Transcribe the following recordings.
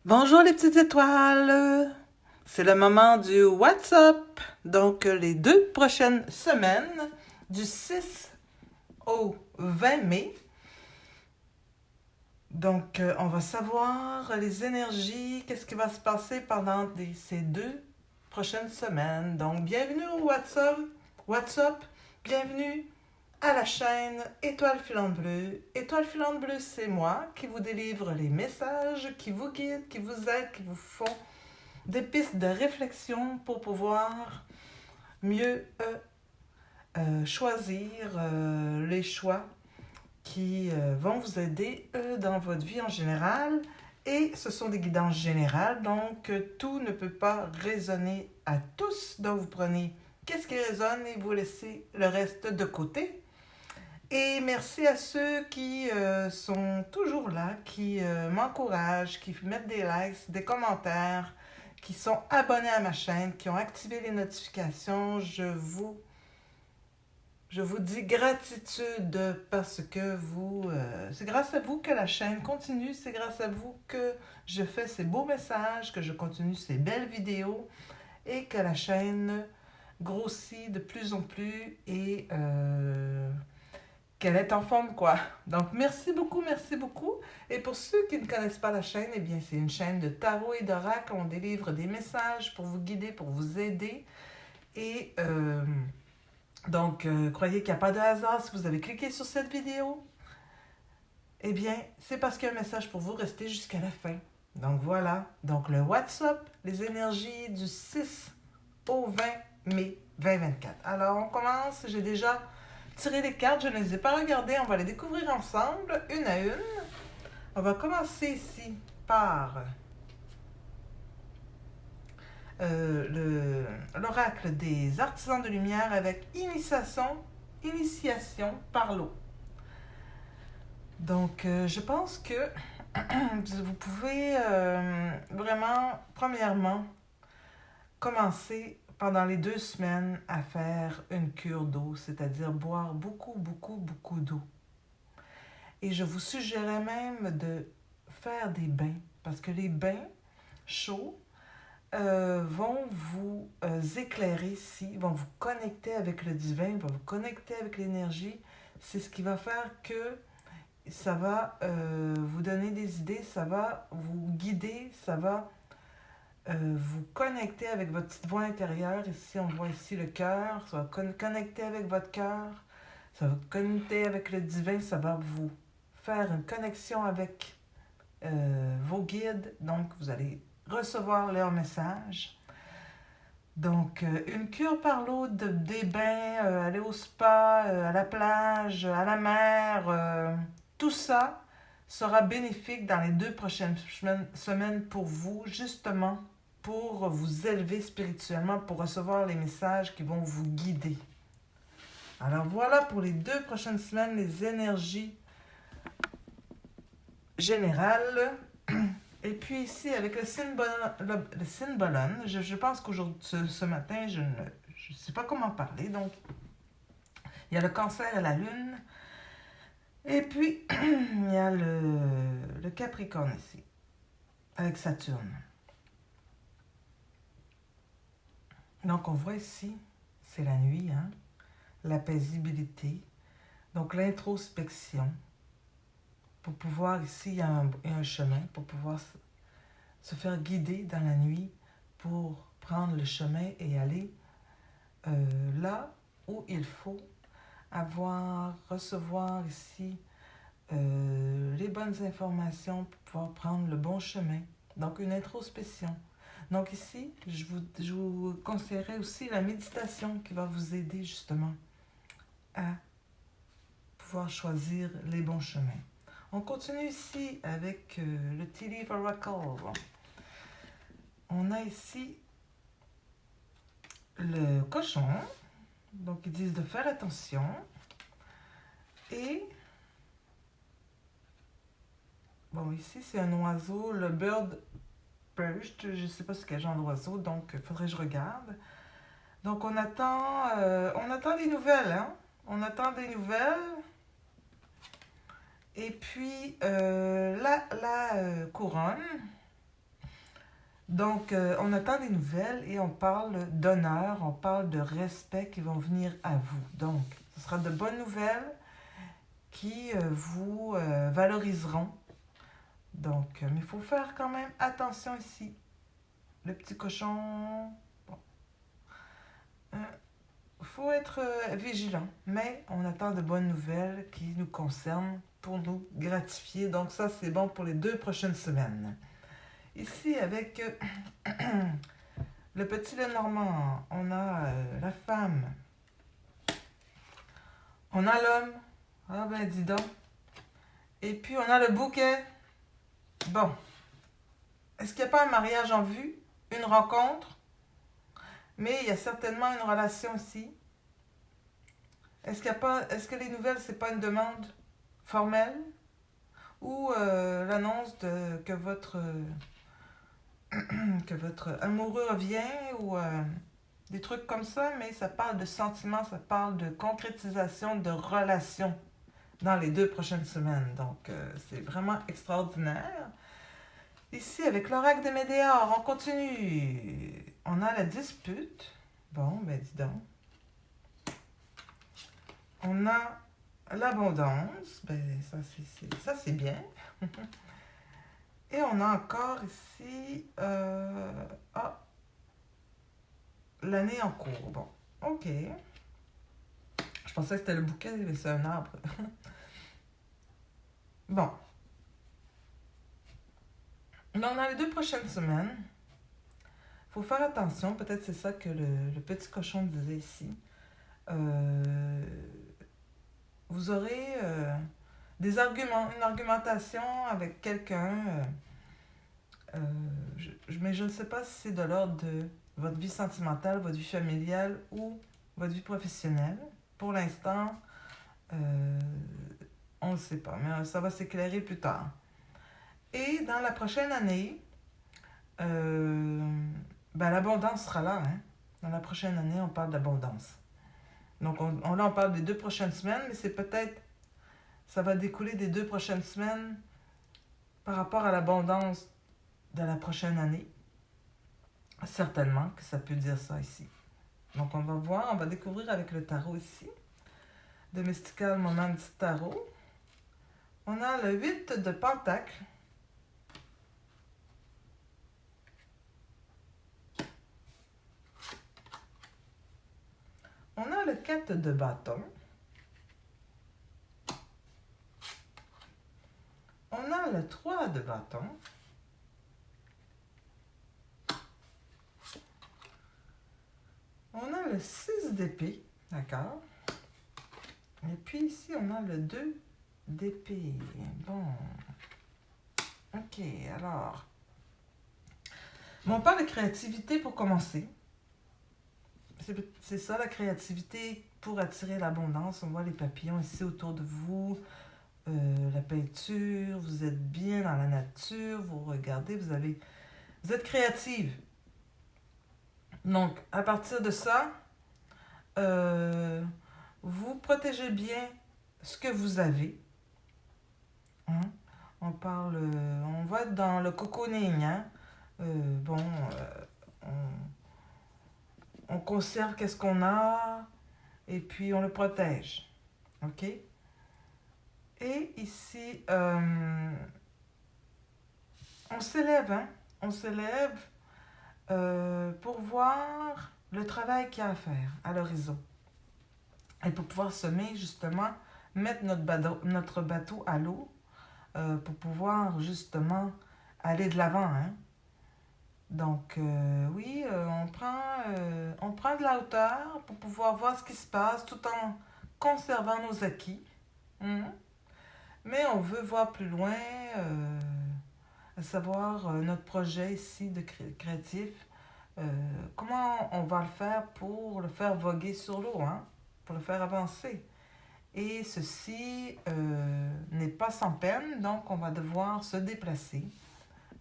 Bonjour les petites étoiles, c'est le moment du WhatsApp. Donc les 2 prochaines semaines, du 6 au 20 mai. Donc on va savoir les énergies, qu'est-ce qui va se passer pendant ces 2 prochaines semaines. Donc bienvenue au WhatsApp, bienvenue à la chaîne Étoile Filante Bleue. Étoile Filante Bleue, c'est moi qui vous délivre les messages, qui vous guide, qui vous aide, qui vous font des pistes de réflexion pour pouvoir mieux choisir les choix qui vont vous aider dans votre vie en général. Et ce sont des guidances générales, donc tout ne peut pas résonner à tous. Donc vous prenez qu'est-ce qui résonne et vous laissez le reste de côté. Et merci à ceux qui sont toujours là, qui m'encouragent, qui mettent des likes, des commentaires, qui sont abonnés à ma chaîne, qui ont activé les notifications. Je vous dis gratitude parce que c'est grâce à vous que la chaîne continue, c'est grâce à vous que je fais ces beaux messages, que je continue ces belles vidéos et que la chaîne grossit de plus en plus et qu'elle est en forme, quoi. Donc, merci beaucoup, merci beaucoup. Et pour ceux qui ne connaissent pas la chaîne, eh bien, c'est une chaîne de tarot et d'oracle. On délivre des messages pour vous guider, pour vous aider. Et croyez qu'il n'y a pas de hasard si vous avez cliqué sur cette vidéo. Eh bien, c'est parce qu'il y a un message pour vous. Restez jusqu'à la fin. Donc, voilà. Donc, le WhatsApp, les énergies du 6 au 20 mai 2024. Alors, on commence. J'ai déjà tiré les cartes. Je ne les ai pas regardées. On va les découvrir ensemble, une à une. On va commencer ici par l'oracle des artisans de lumière avec initiation par l'eau. Donc, je pense que vous pouvez vraiment, premièrement, commencer pendant les 2 semaines à faire une cure d'eau, c'est-à-dire boire beaucoup, beaucoup, beaucoup d'eau. Et je vous suggérais même de faire des bains, parce que les bains chauds vont vous éclairer ici, vont vous connecter avec le divin, vont vous connecter avec l'énergie. C'est ce qui va faire que ça va vous donner des idées, ça va vous guider, ça va vous connecter avec votre petite voix intérieure. Ici, on voit ici le cœur, ça va connecter avec votre cœur, ça va vous connecter avec le divin, ça va vous faire une connexion avec vos guides. Donc, vous allez recevoir leurs messages. Donc, une cure par l'eau, des bains, aller au spa, à la plage, à la mer, tout ça sera bénéfique dans les 2 prochaines semaines pour vous, justement, pour vous élever spirituellement, pour recevoir les messages qui vont vous guider. Alors voilà pour les 2 prochaines semaines, les énergies générales. Et puis ici, avec le Sinbolone, je pense qu'aujourd'hui, ce matin, je ne sais pas comment parler. Donc, il y a le cancer et la lune. Et puis, il y a le Capricorne ici, avec Saturne. Donc, on voit ici, c'est la nuit, hein? La paisibilité. Donc, l'introspection. Pour pouvoir, ici, il y a un chemin, pour pouvoir se faire guider dans la nuit, pour prendre le chemin et aller là où il faut recevoir ici les bonnes informations pour pouvoir prendre le bon chemin. Donc, une introspection. Donc ici, je vous conseillerais aussi la méditation qui va vous aider justement à pouvoir choisir les bons chemins. On continue ici avec le Tea Leaf Oracle. On a ici le cochon. Donc, ils disent de faire attention. Et, bon, ici, c'est un oiseau, le bird perched. Je ne sais pas c'est quel genre d'oiseau, donc il faudrait que je regarde. Donc, on attend des nouvelles, hein? On attend des nouvelles. Et puis, la couronne. Donc, on attend des nouvelles et on parle d'honneur, on parle de respect qui vont venir à vous. Donc, ce sera de bonnes nouvelles qui vous valoriseront. Donc, mais il faut faire quand même attention ici. Le petit cochon, bon, faut être vigilant, mais on attend de bonnes nouvelles qui nous concernent pour nous gratifier. Donc ça, c'est bon pour les 2 prochaines semaines. Ici, avec le petit Lenormand, on a la femme, on a l'homme, ah ben dis donc, et puis on a le bouquet. Bon, est-ce qu'il n'y a pas un mariage en vue, une rencontre, mais il y a certainement une relation aussi. Est-ce que les nouvelles, c'est pas une demande formelle ou l'annonce que votre amoureux revient ou des trucs comme ça, mais ça parle de sentiments, ça parle de concrétisation de relations dans les 2 prochaines semaines. Donc, c'est vraiment extraordinaire. Ici, avec l'oracle de Médéor, on continue. On a la dispute. Bon, ben dis donc. On a l'abondance. Ben, ça, c'est bien. Et on a encore ici l'année en cours. Bon, ok. Je pensais que c'était le bouquet, mais c'est un arbre. Bon. Donc, dans les 2 prochaines semaines, il faut faire attention. Peut-être c'est ça que le petit cochon disait ici. Vous aurez des arguments, une argumentation avec quelqu'un. Mais je ne sais pas si c'est de l'ordre de votre vie sentimentale, votre vie familiale ou votre vie professionnelle. Pour l'instant, on ne le sait pas, mais ça va s'éclairer plus tard. Et dans la prochaine année, l'abondance sera là. Hein? Dans la prochaine année, on parle d'abondance. Donc là, on parle des 2 prochaines semaines, mais c'est peut-être, ça va découler des 2 prochaines semaines par rapport à l'abondance de la prochaine année. Certainement que ça peut dire ça ici. Donc on va voir, on va découvrir avec le tarot ici. De Mystical Moments Tarot. On a le 8 de Pentacles. On a le 4 de Bâton. On a le 3 de Bâton. On a le 6 d'épée, d'accord? Et puis ici, on a le 2 d'épée. Bon. Ok, alors. Bon, on parle de créativité pour commencer. C'est ça, la créativité pour attirer l'abondance. On voit les papillons ici autour de vous. La peinture, vous êtes bien dans la nature, vous regardez, vous êtes créative. Donc, à partir de ça, vous protégez bien ce que vous avez. Hein? On va être dans le cocooning. Hein? On conserve qu'est-ce qu'on a et puis on le protège. OK? Et ici, on s'élève, hein? On s'élève pour voir le travail qu'il y a à faire à l'horizon. Et pour pouvoir semer, justement, mettre notre bateau à l'eau pour pouvoir, justement, aller de l'avant. Hein? Donc, oui, on prend de la hauteur pour pouvoir voir ce qui se passe tout en conservant nos acquis. Mais on veut voir plus loin, à savoir notre projet ici de créatif. Comment on va le faire pour le faire voguer sur l'eau, hein? Pour le faire avancer. Et ceci n'est pas sans peine, donc on va devoir se déplacer,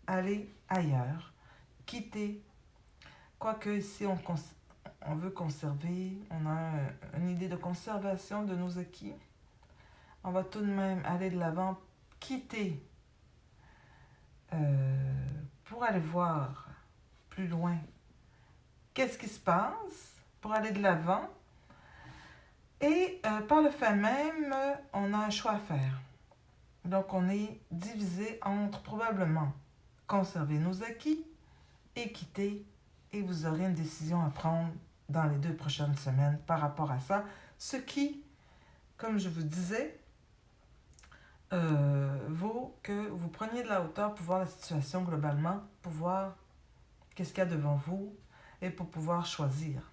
aller ailleurs, quitter. Quoique ici on veut conserver, on a une idée de conservation de nos acquis. On va tout de même aller de l'avant, quitter pour aller voir plus loin. Qu'est-ce qui se passe pour aller de l'avant? Et par le fait même, on a un choix à faire. Donc, on est divisé entre probablement conserver nos acquis et quitter, et vous aurez une décision à prendre dans les 2 prochaines semaines par rapport à ça. Ce qui, comme je vous disais, vaut que vous preniez de la hauteur pour voir la situation globalement, pour voir qu'est-ce qu'il y a devant vous et pour pouvoir choisir.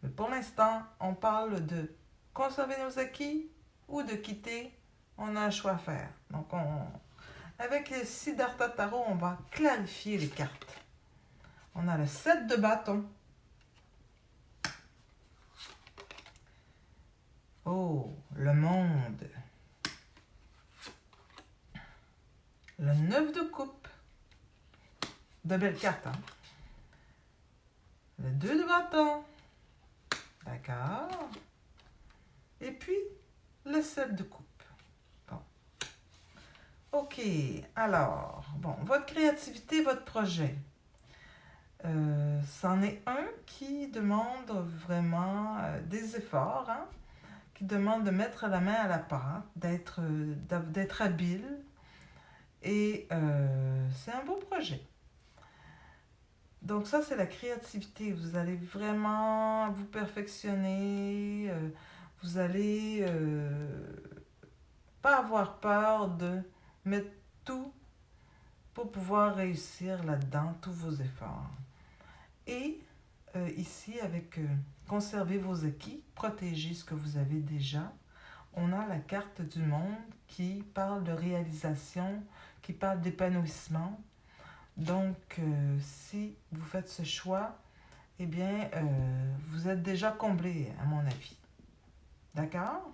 Mais pour l'instant, on parle de conserver nos acquis ou de quitter. On a un choix à faire. Donc, avec le Siddhartha Tarot, on va clarifier les cartes. On a le 7 de bâton. Oh, le monde. Le 9 de coupe. De belles cartes, hein? Le 2 de bâton. D'accord. Et puis, le 7 de coupe. Bon. OK. Alors, bon, votre créativité, votre projet. C'en est un qui demande vraiment des efforts, hein? Qui demande de mettre la main à la pâte, d'être habile. Et c'est un beau projet. Donc ça, c'est la créativité. Vous allez vraiment vous perfectionner. Vous allez pas avoir peur de mettre tout pour pouvoir réussir là-dedans, tous vos efforts. Et ici, avec conserver vos acquis, protéger ce que vous avez déjà, on a la carte du monde qui parle de réalisation, qui parle d'épanouissement. Donc, si vous faites ce choix, eh bien, vous êtes déjà comblé, à mon avis. D'accord?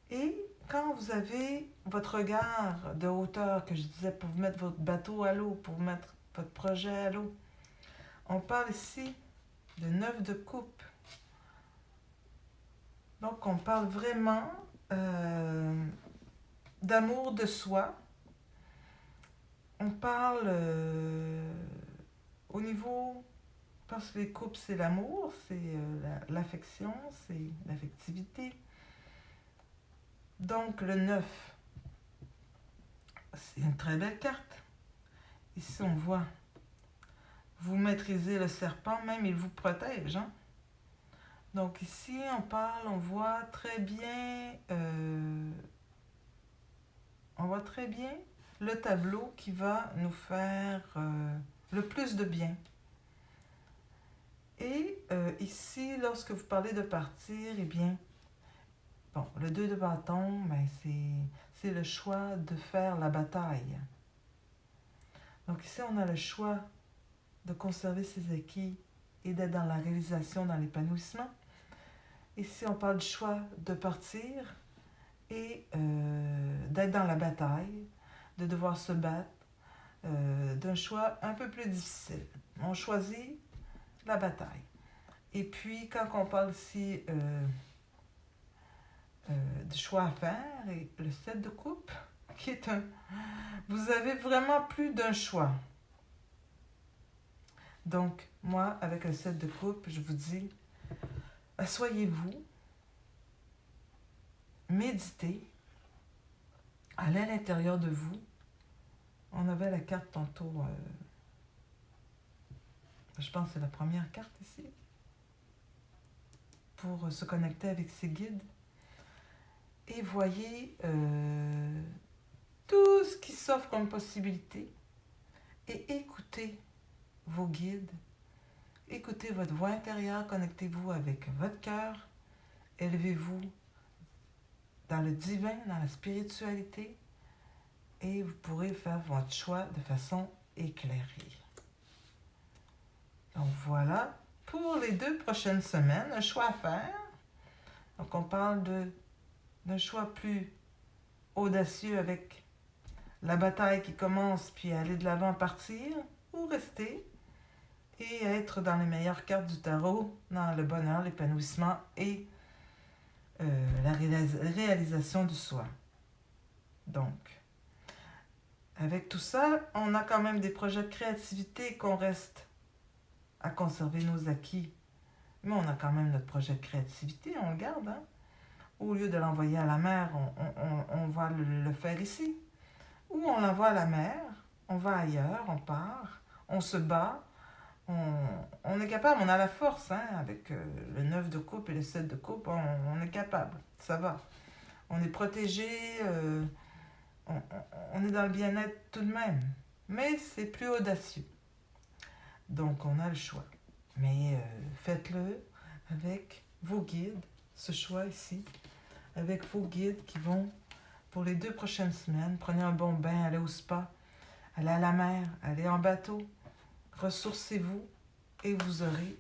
Et quand vous avez votre regard de hauteur, que je disais, pour vous mettre votre bateau à l'eau, pour mettre votre projet à l'eau, on parle ici de 9 de coupe. Donc, on parle vraiment d'amour de soi. On parle au niveau, parce que les couples, c'est l'amour, c'est l'affection, c'est l'affectivité. Donc, le 9, c'est une très belle carte. Ici, on voit, vous maîtrisez le serpent, même il vous protège, hein? Donc ici, on voit très bien, le tableau qui va nous faire le plus de bien. Et ici, lorsque vous parlez de partir, eh bien, bon, le 2 de bâton, ben, c'est le choix de faire la bataille. Donc ici, on a le choix de conserver ses acquis et d'être dans la réalisation, dans l'épanouissement. Ici, on parle du choix de partir et d'être dans la bataille, de devoir se battre, d'un choix un peu plus difficile. On choisit la bataille. Et puis, quand on parle ici de choix à faire, et le 7 de coupe, qui est un... Vous avez vraiment plus d'un choix. Donc, moi, avec le 7 de coupe, je vous dis, asseyez-vous, méditez, allez à l'intérieur de vous. On avait la carte tantôt, je pense que c'est la première carte ici, pour se connecter avec ses guides. Et voyez tout ce qui s'offre comme possibilité. Et écoutez vos guides. Écoutez votre voix intérieure, connectez-vous avec votre cœur. Élevez-vous dans le divin, dans la spiritualité. Et vous pourrez faire votre choix de façon éclairée. Donc voilà, pour les 2 prochaines semaines, un choix à faire. Donc on parle d'un choix plus audacieux avec la bataille qui commence, puis aller de l'avant, partir, ou rester et être dans les meilleures cartes du tarot, dans le bonheur, l'épanouissement et la réalisation du soi. Donc, avec tout ça, on a quand même des projets de créativité qu'on reste à conserver nos acquis. Mais on a quand même notre projet de créativité, on le garde. Hein? Au lieu de l'envoyer à la mer, on va le faire ici. Ou on l'envoie à la mer, on va ailleurs, on part, on se bat, on est capable, on a la force, hein, avec le 9 de coupe et le 7 de coupe, on est capable, ça va. On est protégé, on, on est dans le bien-être tout de même, mais c'est plus audacieux. Donc on a le choix. Mais faites-le avec vos guides, ce choix ici, avec vos guides qui vont, pour les 2 prochaines semaines, prenez un bon bain, allez au spa, allez à la mer, allez en bateau, ressourcez-vous et vous aurez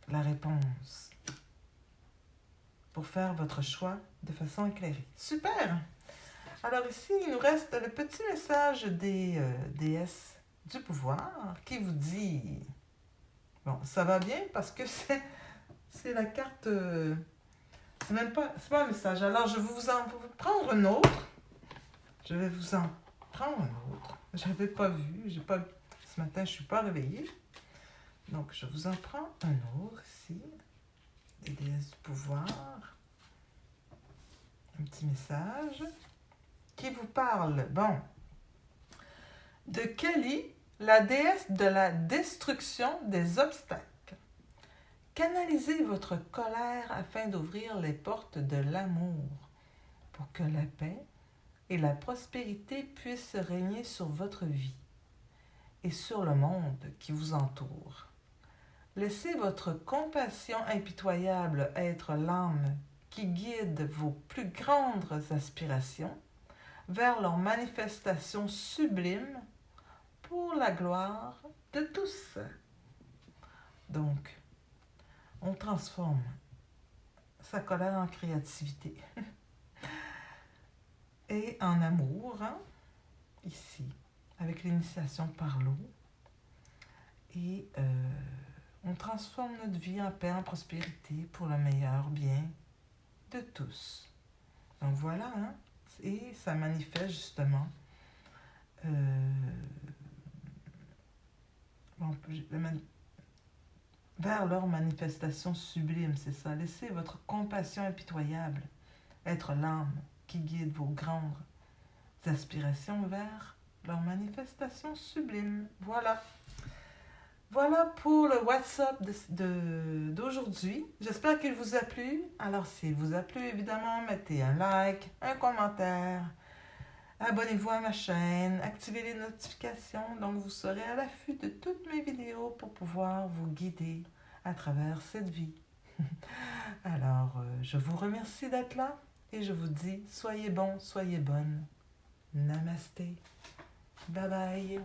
la réponse pour faire votre choix de façon éclairée. Super! Alors ici, il nous reste le petit message des déesses du pouvoir qui vous dit... Bon, ça va bien parce que c'est la carte... c'est même pas, c'est pas un message. Alors, je vais vous en prendre un autre. Je vais vous en prendre un autre. Je n'avais pas vu. Ce matin, je ne suis pas réveillée. Donc, je vous en prends un autre ici. Des déesses du pouvoir. Un petit message qui vous parle. Bon. De Kali, la déesse de la destruction des obstacles. Canalisez votre colère afin d'ouvrir les portes de l'amour pour que la paix et la prospérité puissent régner sur votre vie et sur le monde qui vous entoure. Laissez votre compassion impitoyable être l'âme qui guide vos plus grandes aspirations vers leur manifestation sublime pour la gloire de tous. Donc, on transforme sa colère en créativité et en amour, hein, ici, avec l'initiation par l'eau. Et on transforme notre vie en paix, en prospérité pour le meilleur bien de tous. Donc voilà, hein, et ça manifeste justement vers leur manifestation sublime, c'est ça. Laissez votre compassion impitoyable être l'âme qui guide vos grandes aspirations vers leur manifestation sublime. Voilà. Voilà pour le WhatsApp d'aujourd'hui. J'espère qu'il vous a plu. Alors, s'il vous a plu, évidemment, mettez un like, un commentaire. Abonnez-vous à ma chaîne, activez les notifications, donc vous serez à l'affût de toutes mes vidéos pour pouvoir vous guider à travers cette vie. Alors, je vous remercie d'être là et je vous dis, soyez bons, soyez bonnes. Namasté. Bye bye.